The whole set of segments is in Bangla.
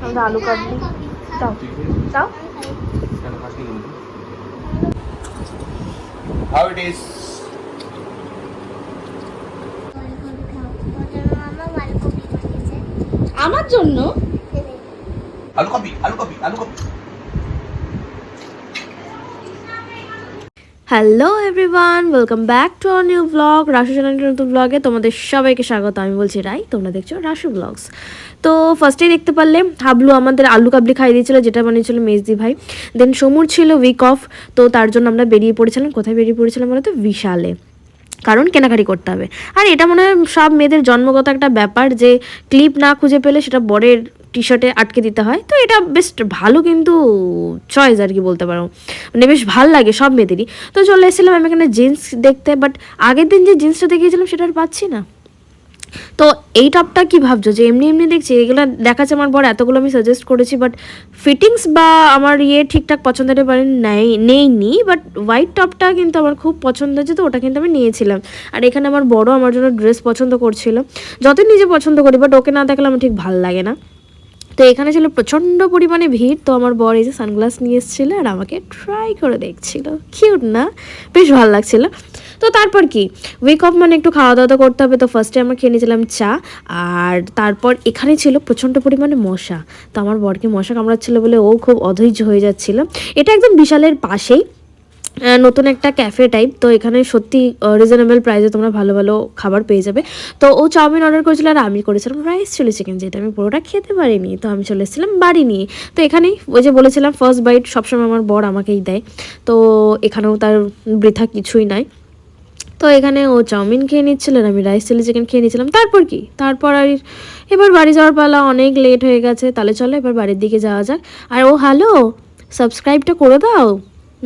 আমরা আলু কাবলি দাও দাও। How it is? আমার জন্য আলু কপি, আলু কপি, আলু কপি। Hello everyone, welcome back to our new blog. Rashu চ্যানেলের নতুন ব্লগে তোমাদের সবাইকে স্বাগত। আমি বলছি রাই, তোমরা দেখছো রাশু ব্লগস। তো ফার্স্টেই দেখতে পারলে হাবলু আমাদের আলু কাবলি খাইয়ে দিয়েছিল, যেটা বানিয়েছিল মেজদি ভাই। দেন সমুর ছিল উইক অফ, তো তার জন্য আমরা বেরিয়ে পড়েছিলাম। কোথায় বেরিয়ে পড়েছিলাম বলো তো? বিশালে, কারণ কেনাকাটি করতে হবে। আর এটা মনে হয় সব মেয়েদের জন্মগত একটা ব্যাপার যে ক্লিপ না খুঁজে পেলে সেটা বরের টি শার্টে আটকে দিতে হয়। তো এটা বেশ ভালো কিন্তু চয়েস আর কি বলতে পারো, মানে বেশ ভাল লাগে সব মেয়েদেরই। তো চলে এসেছিলাম আমি এখানে জিন্স দেখতে, বাট আগের দিন যে জিন্সটা দেখিয়েছিলাম সেটা আর পাচ্ছি না। তো এই টপটা কি ভাবছো যে এমনি এমনি দেখছি? এগুলো দেখাচ্ছে আমার বর, এতগুলো আমি সাজেস্ট করেছি, বাট ফিটিংস বা আমার ঠিকঠাক পছন্দ হতে পারে নেইনি। বাট হোয়াইট টপটা কিন্তু আমার খুব পছন্দ হয়েছে, তো ওটা কিন্তু আমি নিয়েছিলাম। আর এখানে আমার বড় আমার জন্য ড্রেস পছন্দ করছিল, যতই নিজে পছন্দ করি, বাট ওকে না দেখলে আমার ঠিক ভালো লাগে না। তো এখানে ছিল প্রচণ্ড পরিমাণে ভিড়। তো আমার বর এই যে সানগ্লাস নিয়ে এসেছিলো আর আমাকে ট্রাই করে দেখছিল, কিউট না? বেশ ভালো লাগছিলো। তো তারপর কি, উইক অফ মানে একটু খাওয়া দাওয়া করতে হবে। তো ফার্স্টে আমরা খেয়ে নিয়েছিলাম চা, আর তারপর এখানে ছিল প্রচণ্ড পরিমাণে মশা। তো আমার বরকে মশা কামড়াচ্ছিলো বলে ও খুব অধৈর্য হয়ে যাচ্ছিলো। এটা একদম বিশালের পাশেই নতুন একটা ক্যাফে টাইপ। তো এখানে সত্যি রিজনেবল প্রাইসে তোমরা ভালো ভালো খাবার পেয়ে যাবে। তো ও চাউমিন অর্ডার করেছিল আর আমি করেছিলাম রাইস চিলি চিকেন, যেটা আমি পুরোটা খেতে পারিনি। তো আমি চলে এসেছিলাম বাড়ি নিয়ে। তো এখানেই ওই যে বলেছিলাম ফার্স্ট বাইট সবসময় আমার বর আমাকেই দেয়, তো এখানেও তার বৃথা কিছুই নাই। তো এখানে ও চাউমিন খেয়ে নিচ্ছিল আর আমি রাইস চিলি চিকেন খেয়ে নিচ্ছিলাম। তারপর কি, তারপর আর এবার বাড়ি যাওয়ার পালা, অনেক লেট হয়ে গেছে। তাহলে চলো এবার বাড়ির দিকে যাওয়া যাক। আর ও হ্যালো, সাবস্ক্রাইবটা করে দাও,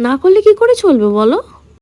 না করলে কি করে চলবে বলো?